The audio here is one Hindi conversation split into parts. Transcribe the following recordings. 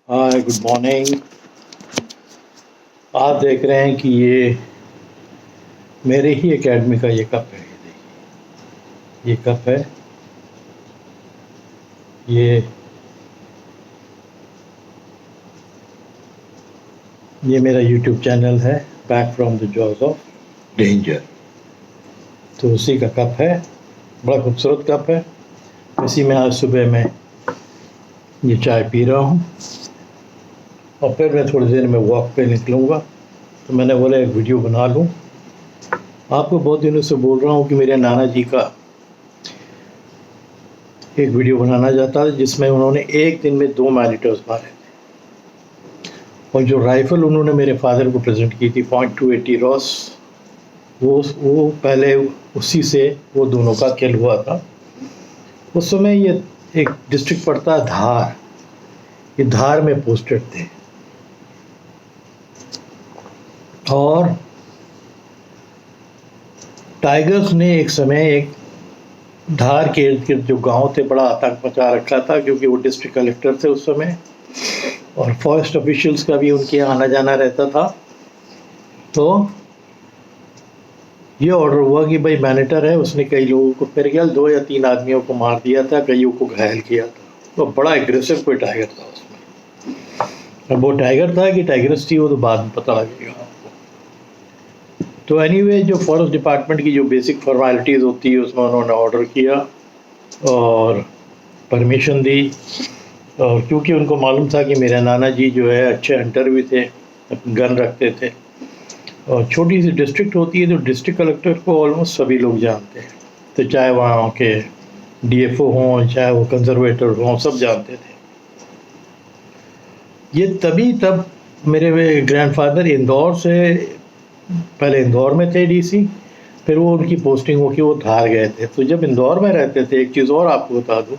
हाय, गुड मॉर्निंग। आप देख रहे हैं कि ये मेरे ही एकेडमी का ये कप है। ये देखिए, ये कप है। ये ये मेरा यूट्यूब चैनल है, back from the jaws of danger. तो उसी का कप है, बड़ा खूबसूरत कप है। इसी में आज सुबह मैं ये चाय पी रहा हूँ और फिर मैं थोड़ी देर में वॉक पे निकलूँगा। तो मैंने बोला एक वीडियो बना लूँ। आपको बहुत दिनों से बोल रहा हूँ कि मेरे नाना जी का एक वीडियो बनाना चाहता था जिसमें उन्होंने एक दिन में 2 मैनिटोज मारे थे। और जो राइफ़ल उन्होंने मेरे फादर को प्रेजेंट की थी .280 रॉस, वो पहले उसी से वो दोनों का किल हुआ था। उस समय ये एक डिस्ट्रिक्ट पड़ता है धार, ये धार में पोस्टेड थे। और टाइगर्स ने एक समय एक धार के इर्द गिर्द जो गाँव थे बड़ा आतंक मचा रखा था, क्योंकि वो डिस्ट्रिक्ट कलेक्टर थे उस समय और फॉरेस्ट ऑफिशियल्स का भी उनके यहाँ आना जाना रहता था। तो ये ऑर्डर हुआ कि भाई मैनेटर है, उसने कई लोगों को, मेरे ख्याल 2 या 3 आदमियों को मार दिया था, कईयों को घायल किया था। तो बड़ा एग्रेसिव कोई टाइगर था उसमें। अब वो टाइगर था कि टाइगर्स थी वो तो बाद में पता लगेगा आपको। तो एनीवे, जो फॉरेस्ट डिपार्टमेंट की जो बेसिक फॉर्मेलिटीज़ होती है उसमें उन्होंने ऑर्डर किया और परमिशन दी। और क्योंकि उनको मालूम था कि मेरे नाना जी जो है अच्छे हंटर भी थे, गन रखते थे, और छोटी सी डिस्ट्रिक्ट होती है तो डिस्ट्रिक्ट कलेक्टर को ऑलमोस्ट सभी लोग जानते हैं। तो चाहे वहाँ के डीएफओ हों, चाहे वो कंजर्वेटर हों, सब जानते थे। ये तब मेरे ग्रैंडफादर इंदौर से, पहले इंदौर में थे डीसी, फिर वो उनकी पोस्टिंग हो के वो धार गए थे। तो जब इंदौर में रहते थे, एक चीज़ और आपको बता दूँ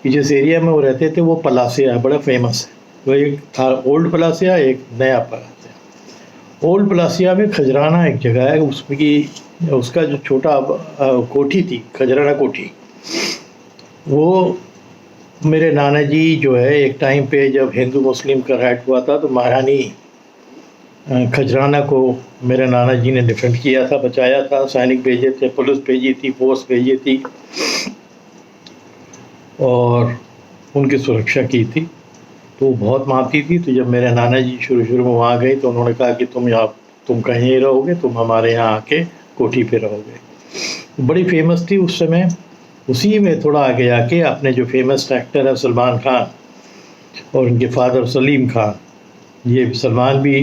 कि जिस एरिया में वो रहते थे वो पलासिया बड़ा फेमस है। वो एक था ओल्ड पलासिया, एक नया पलासिया। ओल्ड पलासिया में खजराना एक जगह है, उसका जो छोटा कोठी थी, खजराना कोठी, वो मेरे नाना जी जो है एक टाइम पे जब हिंदू मुस्लिम का राइट हुआ था तो महारानी खजराना को मेरे नाना जी ने डिफेंड किया था, बचाया था। सैनिक भेजे थे, पुलिस भेजी थी, फोर्स भेजी थी और उनकी सुरक्षा की थी। तो वो बहुत मानती थी। तो जब मेरे नाना जी शुरू में वहाँ गए तो उन्होंने कहा कि तुम कहीं नहीं रहोगे, तुम हमारे यहाँ आके कोठी पे रहोगे। बड़ी फेमस थी उस समय। उसी में थोड़ा आगे आके अपने जो फेमस एक्टर है सलमान खान और उनके फादर सलीम खान, ये सलमान भी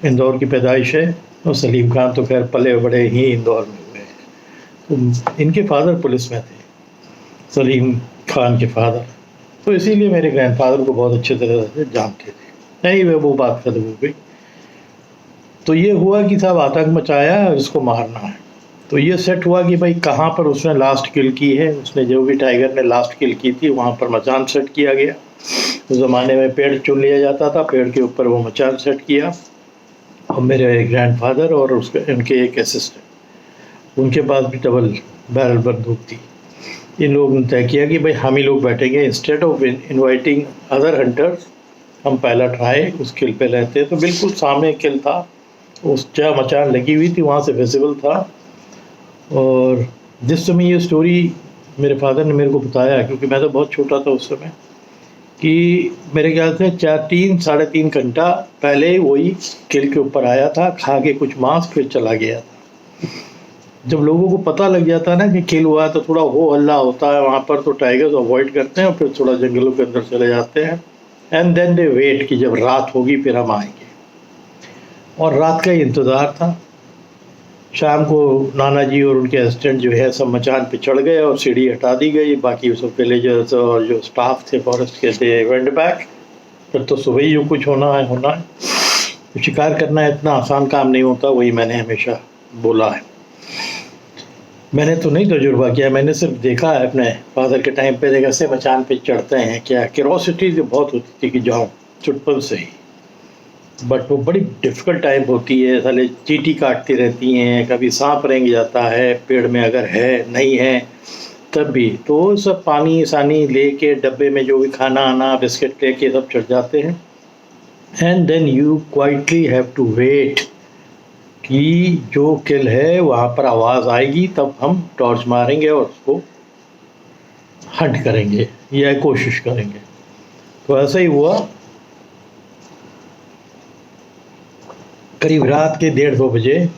इंदौर की पैदाइश है और सलीम खान तो खैर पले बड़े ही इंदौर में हुए हैं। तो इनके फादर पुलिस में थे, सलीम खान के फादर। तो इसीलिए मेरे ग्रैंडफादर को बहुत अच्छे तरह से जानते थे। नहीं, वो बात खत्म हो गई। तो ये हुआ कि साहब आतंक मचाया है, इसको मारना है। तो ये सेट हुआ कि भाई कहाँ पर उसने लास्ट किल की है। उसने जो भी टाइगर ने लास्ट किल की थी वहाँ पर मचान सेट किया गया। उस ज़माने में पेड़ चुन लिया जाता था, पेड़ के ऊपर वो मचान सेट किया। और मेरे ग्रैंडफादर और उनके एक असिस्टेंट, उनके पास भी डबल बैरल बंदूक थी। इन लोगों ने तय किया कि भाई हम ही लोग बैठेंगे, instead of inviting other hunters, हम पहला ट्राई उस किल पे लेते। तो बिल्कुल सामने किल था, उस जहाँ मचान लगी हुई थी वहाँ से विजिबल था। और जिस समय ये स्टोरी मेरे फादर ने मेरे को बताया, क्योंकि मैं तो बहुत छोटा था उस समय, कि मेरे ख्याल से 3 साढ़े 3 घंटा पहले वही किल के ऊपर आया था, खा के कुछ मांस, फिर चला गया था। जब लोगों को पता लग जाता है ना कि किल हुआ तो थोड़ा हो हल्ला होता है वहाँ पर, तो टाइगर्स अवॉइड करते हैं और फिर थोड़ा जंगलों के अंदर चले जाते हैं। एंड देन दे वेट कि जब रात होगी फिर हम आएंगे। और रात का ही इंतज़ार था। शाम को नाना जी और उनके असिस्टेंट जो है सब मचान पे चढ़ गए और सीढ़ी हटा दी गई। बाकी सब विलेजर्स और जो स्टाफ थे फॉरेस्ट के थे वेंट बैक। फिर तो सुबह ही जो कुछ होना है। तो शिकार करना इतना आसान काम नहीं होता, वही मैंने हमेशा बोला है। मैंने तो नहीं तजुर्बा किया, मैंने सिर्फ देखा है अपने फादर के टाइम पे, देखा से मचान पे चढ़ते हैं, क्या क्यूरोसिटी तो बहुत होती थी कि जाऊँ चुटपल से ही। बट वो बड़ी डिफ़िकल्ट टाइम होती है। साले चींटी काटती रहती हैं, कभी सांप रेंग जाता है पेड़ में, अगर है नहीं है तब भी तो सब पानी सानी लेके डब्बे में जो भी खाना आना बिस्किट लेके सब चढ़ जाते हैं। And then you quietly have to wait कि जो किल है वहाँ पर आवाज़ आएगी, तब हम टॉर्च मारेंगे और उसको हंट करेंगे या कोशिश करेंगे। तो ऐसा ही हुआ। करीब रात के 1:30-2 बजे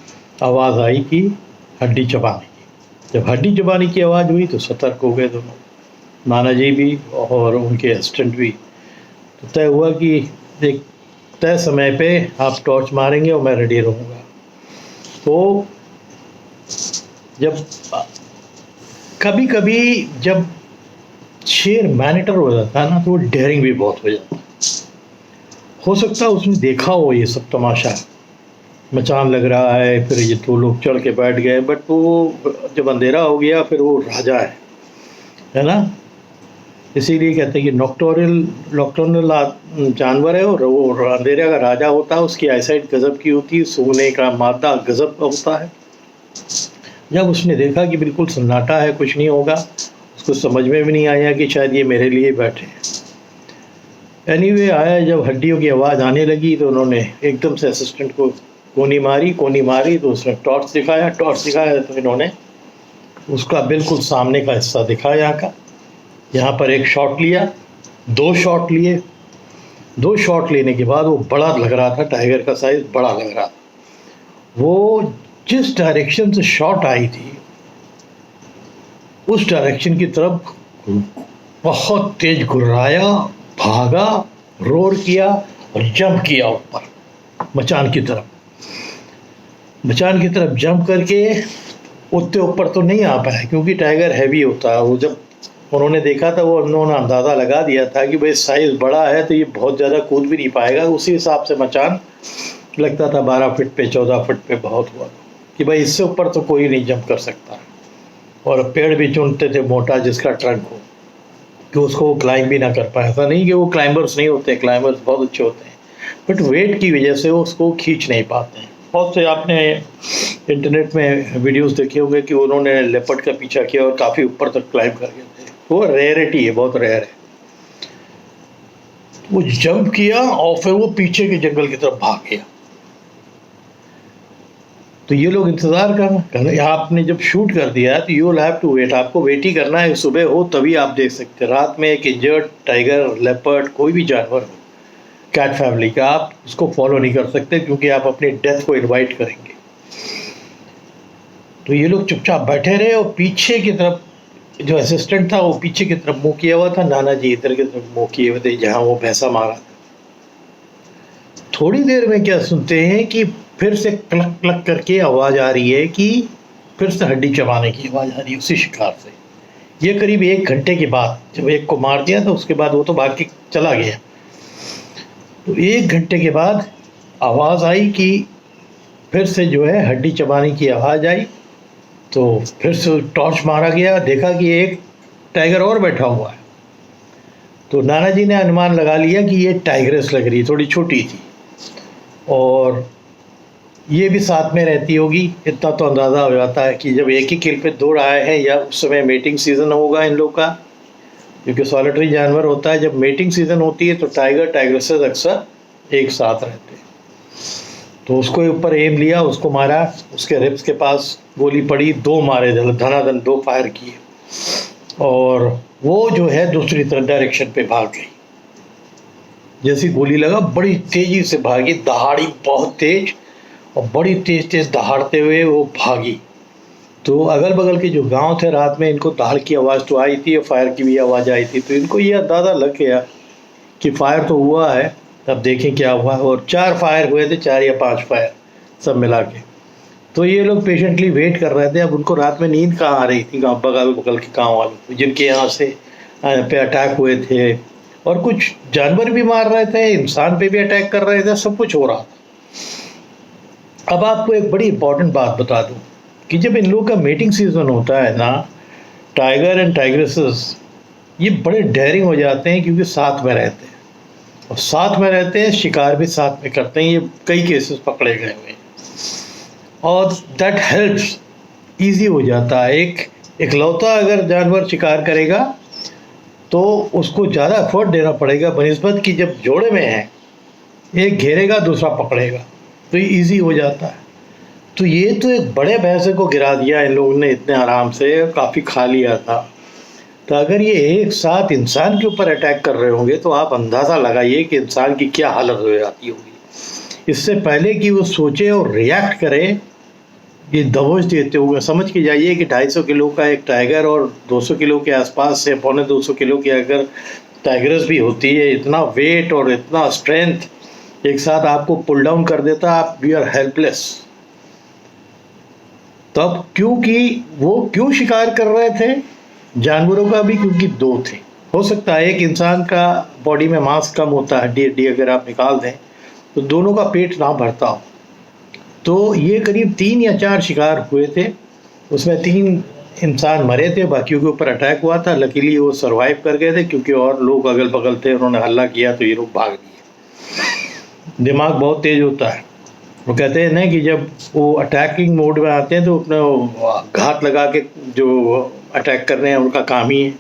आवाज़ आई कि हड्डी चबाने की। जब हड्डी चबाने की आवाज़ हुई तो सतर्क हो गए दोनों, नाना जी भी और उनके असिस्टेंट भी। तो तय हुआ कि एक तय समय पे आप टॉर्च मारेंगे और मैं रेडी रहूँगा। तो जब कभी कभी जब शेर मैनेटर हो जाता है ना, तो वो डेयरिंग भी बहुत हो जाता है। हो सकता है उसने देखा हो ये सब तमाशा, मचान लग रहा है, फिर ये 2 लोग चढ़ के बैठ गए, बट वो जब अंधेरा हो गया फिर वो राजा है ना। इसीलिए कहते हैं कि नॉक्टर्नल जानवर है और वो अंधेरे का राजा होता है। उसकी आईसाइट गज़ब की होती है, सूंघने का मादा गज़ब होता है। जब उसने देखा कि बिल्कुल सन्नाटा है, कुछ नहीं होगा, उसको समझ में भी नहीं आया कि शायद ये मेरे लिए बैठे हैं। एनीवे आया, जब हड्डियों की आवाज़ आने लगी तो उन्होंने एकदम से असिस्टेंट को कोनी मारी तो उसने टॉर्च दिखाया तो इन्होंने उसका बिल्कुल सामने का हिस्सा दिखाया का। यहाँ पर एक शॉट लिया, 2 शॉट लिए। 2 शॉट लेने के बाद वो बड़ा लग रहा था, टाइगर का साइज बड़ा लग रहा था। वो जिस डायरेक्शन से शॉट आई थी उस डायरेक्शन की तरफ बहुत तेज गुर्राया, भागा, रोर किया और जंप किया ऊपर मचान की तरफ जंप करके। उतने ऊपर तो नहीं आ पाया क्योंकि टाइगर हैवी होता है। वो जब उन्होंने देखा था, वो उन्होंने अंदाज़ा लगा दिया था कि भाई साइज़ बड़ा है तो ये बहुत ज़्यादा कूद भी नहीं पाएगा। उसी हिसाब से मचान लगता था 12 फीट पे 14 फीट पे बहुत हुआ कि भाई इससे ऊपर तो कोई नहीं जंप कर सकता। और पेड़ भी चुनते थे मोटा जिसका ट्रंक हो कि उसको वो क्लाइंब भी ना कर पाए। ऐसा नहीं कि वो क्लाइंबर्स नहीं होते, क्लाइंबर्स बहुत अच्छे होते हैं, बट वेट की वजह से वो उसको खींच नहीं पाते हैं। बहुत से आपने इंटरनेट में वीडियोस देखे होंगे कि उन्होंने लेपर्ड का पीछा किया और काफ़ी ऊपर तक क्लाइंब कर गए थे। वो रेयरिटी है, बहुत रेयर है। वो जंप किया और फिर वो पीछे के जंगल की तरफ भाग गया। तो ये लोग इंतज़ार करना, आपने जब शूट कर दिया तो you will have to wait, आपको वेट ही करना है। सुबह हो तभी आप देख सकते हैं। रात में एक इंजर्ड टाइगर, लेपर्ड, कोई भी जानवर हो कैट फैमिली का, आप उसको फॉलो नहीं कर सकते क्योंकि आप अपनी डेथ को इनवाइट करेंगे। तो ये लोग चुपचाप बैठे रहे और पीछे की तरफ जो असिस्टेंट था वो पीछे की तरफ मुँह किया हुआ था, नाना जी इधर की तरफ मुँह किए हुए थे जहाँ वो भैंसा मारा था। थोड़ी देर में क्या सुनते हैं कि फिर से क्लक क्लक करके आवाज़ आ रही है कि फिर से हड्डी चबाने की आवाज़ आ रही है उसी शिकार से। ये करीब 1 घंटे के बाद, जब एक को मार दिया तो उसके बाद वो तो भाग के चला गया। तो 1 घंटे के बाद आवाज़ आई कि फिर से जो है हड्डी चबाने की आवाज़ आई। तो फिर से टॉर्च मारा गया, देखा कि एक टाइगर और बैठा हुआ है। तो नाना जी ने अनुमान लगा लिया कि ये टाइग्रेस लग रही, थोड़ी छोटी थी और ये भी साथ में रहती होगी। इतना तो अंदाज़ा हो जाता है कि जब एक ही किल पे 2 आए हैं या उस समय मेटिंग सीज़न होगा इन लोग का, क्योंकि सॉलिटरी जानवर होता है। जब मेटिंग सीज़न होती है तो टाइगर टाइग्रेसेस अक्सर एक साथ रहते हैं। तो उसको ऊपर एम लिया, उसको मारा, उसके रिब्स के पास गोली पड़ी, 2 मारे, धनाधन 2 फायर किए और वो जो है दूसरी तरफ डायरेक्शन पे भाग गई। जैसी गोली लगा बड़ी तेज़ी से भागी, दहाड़ी बहुत तेज और बड़ी तेज दहाड़ते हुए वो भागी। तो अगल बगल के जो गांव थे, रात में इनको दहाड़ की आवाज़ तो आई थी और फायर की भी आवाज़ आई थी। तो इनको ये अंदाज़ा लग गया कि फायर तो हुआ है, अब देखें क्या हुआ। और 4 फायर हुए थे, 4 या 5 फायर सब मिला के। तो ये लोग पेशेंटली वेट कर रहे थे। अब उनको रात में नींद कहाँ आ रही थी, गाँव बगल बगल के गाँव वालों जिनके यहाँ से पे अटैक हुए थे, और कुछ जानवर भी मार रहे थे, इंसान पे भी अटैक कर रहे थे, सब कुछ हो रहा था। अब आपको एक बड़ी इंपॉर्टेंट बात बता दूं कि जब इन लोगों का मेटिंग सीजन होता है ना, टाइगर एंड टाइग्रेसेस ये बड़े डेयरिंग हो जाते हैं क्योंकि साथ में रहते हैं और साथ में रहते हैं, शिकार भी साथ में करते हैं। ये कई केसेस पकड़े गए हुए हैं और दैट हेल्प्स, ईजी हो जाता है। एक इकलौता अगर जानवर शिकार करेगा तो उसको ज़्यादा एफर्ट देना पड़ेगा बनिस्बत कि जब जोड़े में है, एक घेरेगा दूसरा पकड़ेगा, तो ये ईजी हो जाता है। तो ये तो एक बड़े भैंसे को गिरा दिया इन लोगों ने इतने आराम से, काफ़ी खा लिया था। तो अगर ये एक साथ इंसान के ऊपर अटैक कर रहे होंगे तो आप अंदाज़ा लगाइए कि इंसान की क्या हालत हो जाती होगी। इससे पहले कि वो सोचे और रिएक्ट करे, ये दबोच देते हुए समझ के जाइए कि 250 किलो का एक टाइगर और 200 किलो के आसपास से 250 किलो की अगर टाइगर्स भी होती है, इतना वेट और इतना स्ट्रेंथ एक साथ आपको पुल डाउन कर देता, आप वी आर हेल्पलेस। तब क्योंकि वो क्यों शिकार कर रहे थे जानवरों का भी, क्योंकि दो थे। हो सकता है एक इंसान का बॉडी में मांस कम होता है, हड्डी अगर आप निकाल दें तो दोनों का पेट ना भरता हो। तो ये करीब 3 या 4 शिकार हुए थे, उसमें 3 इंसान मरे थे, बाकियों के ऊपर अटैक हुआ था। लकीली वो सरवाइव कर गए थे क्योंकि और लोग अगल बगल थे, उन्होंने हल्ला किया तो ये लोग भाग लिए। दिमाग बहुत तेज होता है। वो कहते हैं ना कि जब वो अटैकिंग मोड में आते हैं तो अपने घात लगा के जो अटैक कर रहे हैं उनका काम ही है।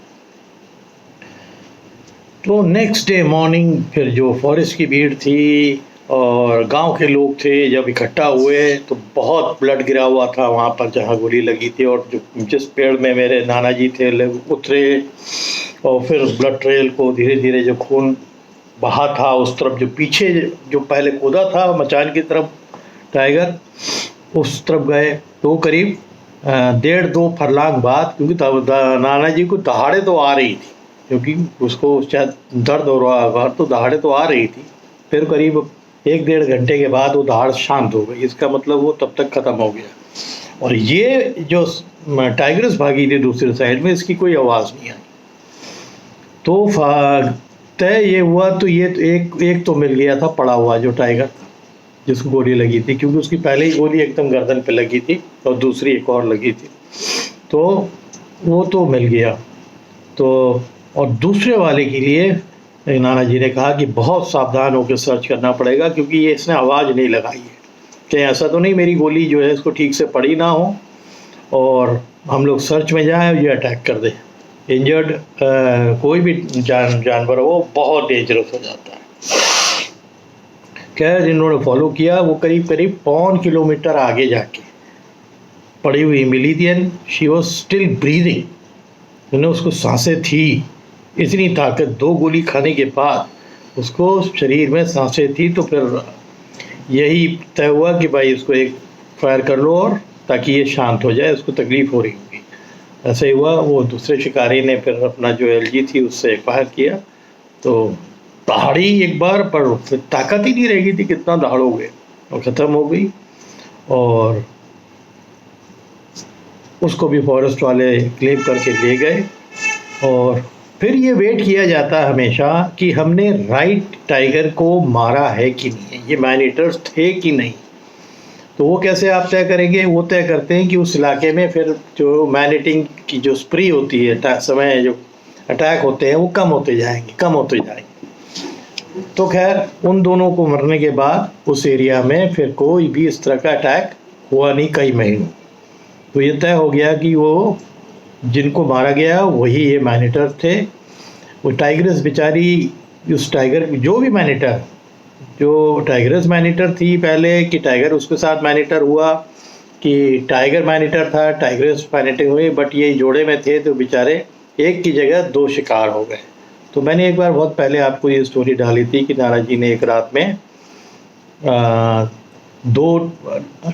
तो नेक्स्ट डे मॉर्निंग फिर जो फॉरेस्ट की भीड़ थी और गांव के लोग थे जब इकट्ठा हुए तो बहुत ब्लड गिरा हुआ था वहाँ पर जहाँ गोली लगी थी, और जो जिस पेड़ में मेरे नाना जी थे लोग उतरे और फिर ब्लड ट्रेल को धीरे धीरे जो खून बहा था उस तरफ, जो पीछे जो पहले कूदा था मचान की तरफ टाइगर, उस तरफ गए। तो करीब 1.5-2 फरलांग बाद, क्योंकि नाना जी को दहाड़े तो आ रही थी, क्योंकि उसको शायद दर्द हो रहा होगा तो दहाड़े तो आ रही थी। फिर करीब 1-1.5 घंटे के बाद वो दहाड़ शांत हो गई, इसका मतलब वो तब तक ख़त्म हो गया। और ये जो टाइगर्स भागी थी दूसरी साइड में, इसकी कोई आवाज़ नहीं आई। तो तय ये हुआ, तो ये एक तो मिल गया था पड़ा हुआ जो टाइगर था जिसको गोली लगी थी, क्योंकि उसकी पहले ही गोली एकदम गर्दन पे लगी थी और दूसरी एक और लगी थी, तो वो तो मिल गया। तो और दूसरे वाले के लिए नाना जी ने कहा कि बहुत सावधान होकर सर्च करना पड़ेगा, क्योंकि ये इसने आवाज़ नहीं लगाई है, कहीं ऐसा तो नहीं मेरी गोली जो है इसको ठीक से पड़ी ना हो और हम लोग सर्च में जाएं और ये अटैक कर दे। इंजर्ड कोई भी जानवर हो बहुत डेंजरस हो जाता है। खैर इन्होंने फॉलो किया, वो करीब 1.25 किलोमीटर आगे जाके पड़ी हुई मिली थी and she was still breathing, उन्हें उसको सांसें थी, इतनी ताकत 2 गोली खाने के बाद उसको शरीर में सांसें थी। तो फिर यही तय हुआ कि भाई इसको एक फायर कर लो और ताकि ये शांत हो जाए, उसको तकलीफ़ हो रही होगी। ऐसे ही हुआ, वो दूसरे शिकारी ने फिर अपना जो LG थी उससे फायर किया, तो दहाड़ी एक बार, पर फिर ताकत ही नहीं रहेगी थी, कितना दहाड़ोगे, और ख़त्म हो गई। और उसको भी फॉरेस्ट वाले क्लेम करके ले गए। और फिर ये वेट किया जाता है हमेशा कि हमने राइट टाइगर को मारा है कि नहीं, ये मैन ईटर्स थे कि नहीं। तो वो कैसे आप तय करेंगे, वो तय करते हैं कि उस इलाके में फिर जो मैन ईटिंग की जो स्प्री होती है, समय जो अटैक होते हैं वो कम होते जाएंगे। तो खैर उन दोनों को मरने के बाद उस एरिया में फिर कोई भी इस तरह का अटैक हुआ नहीं कई महीनों। तो ये तय हो गया कि वो जिनको मारा गया वही ये मैनीटर थे। वो टाइगर्स बेचारी, उस टाइगर जो भी मैनीटर, जो टाइगर्स मैनीटर थी पहले कि टाइगर उसके साथ मैनीटर हुआ कि टाइगर मैनीटर था, टाइगर्स मैनीटर हुई, बट ये जोड़े में थे तो बेचारे एक की जगह 2 शिकार हो गए। तो मैंने एक बार बहुत पहले आपको ये स्टोरी डाली थी कि नाना जी ने एक रात में 2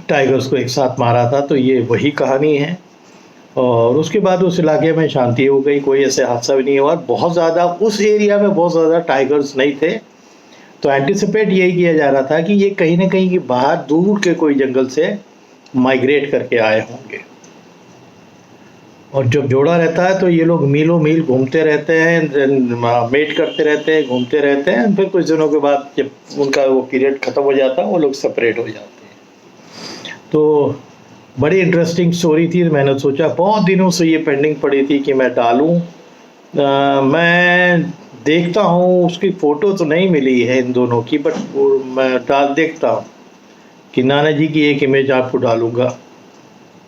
टाइगर्स को एक साथ मारा था, तो ये वही कहानी है। और उसके बाद उस इलाके में शांति हो गई, कोई ऐसे हादसा भी नहीं हुआ। बहुत ज़्यादा उस एरिया में बहुत ज़्यादा टाइगर्स नहीं थे, तो एंटिसिपेट यही किया जा रहा था कि ये कहीं ना कहीं बाहर दूर के कोई जंगल से माइग्रेट करके आए होंगे। और जब जोड़ा रहता है तो ये लोग मीलों मील घूमते रहते हैं, मेट करते रहते हैं, घूमते रहते हैं। फिर कुछ दिनों के बाद जब उनका वो पीरियड ख़त्म हो जाता है वो लोग सेपरेट हो जाते हैं। तो बड़ी इंटरेस्टिंग स्टोरी थी। मैंने सोचा बहुत दिनों से ये पेंडिंग पड़ी थी कि मैं डालूं। मैं देखता हूँ, उसकी फ़ोटो तो नहीं मिली है इन दोनों की, बट मैं देखता हूँ कि नाना जी की एक इमेज आपको डालूँगा।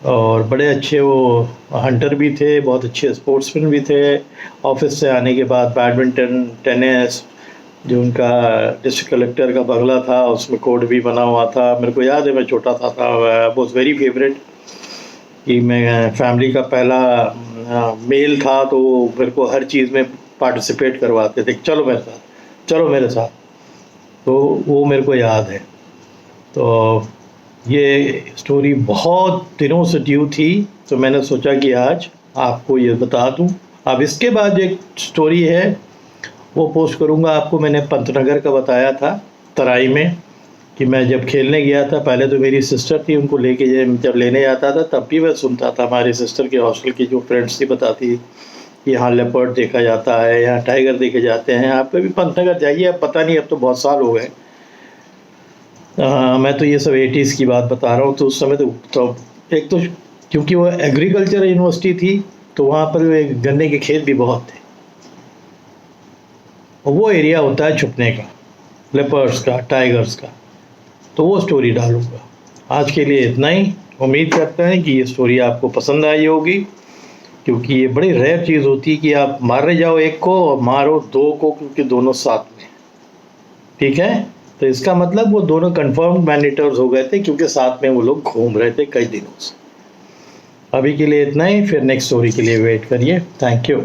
और बड़े अच्छे वो हंटर भी थे, बहुत अच्छे स्पोर्ट्समैन भी थे। ऑफिस से आने के बाद बैडमिंटन, टेनिस, जो उनका डिस्ट्रिक्ट कलेक्टर का बंगला था उसमें कोर्ट भी बना हुआ था। मेरे को याद है मैं छोटा था वॉज वेरी फेवरेट कि मैं फैमिली का पहला मेल था, तो मेरे को हर चीज़ में पार्टिसिपेट करवाते थे, चलो मेरे साथ, चलो मेरे साथ। तो वो मेरे को याद है। तो ये स्टोरी बहुत दिनों से ड्यू थी, तो मैंने सोचा कि आज आपको ये बता दूं। अब इसके बाद एक स्टोरी है, वो पोस्ट करूंगा आपको। मैंने पंतनगर का बताया था, तराई में, कि मैं जब खेलने गया था, पहले तो मेरी सिस्टर थी, उनको लेके जब लेने जाता था तब भी मैं सुनता था। हमारी सिस्टर के हॉस्टल की जो फ्रेंड्स थी बताती कि यहाँ लेपर्ड देखा जाता है, यहाँ टाइगर देखे जाते हैं। आप कभी पंतनगर जाइए, अब पता नहीं, अब तो बहुत साल हो गए। मैं तो ये सब 80s की बात बता रहा हूँ। तो उस समय तो एक तो क्योंकि वो एग्रीकल्चर यूनिवर्सिटी थी, तो वहाँ पर गन्ने के खेत भी बहुत थे, और वो एरिया होता है छुपने का, लेपर्ड्स का, टाइगर्स का। तो वो स्टोरी डालूंगा। आज के लिए इतना ही। उम्मीद करते हैं कि ये स्टोरी आपको पसंद आई होगी, क्योंकि ये बड़ी रेयर चीज़ होती है कि आप मारने जाओ एक को और मारो दो को, क्योंकि दोनों साथ में, ठीक है। तो इसका मतलब वो दोनों कंफर्म मैनिटर्स हो गए थे, क्योंकि साथ में वो लोग घूम रहे थे कई दिनों से। अभी के लिए इतना ही, फिर नेक्स्ट स्टोरी के लिए वेट करिए। Thank you.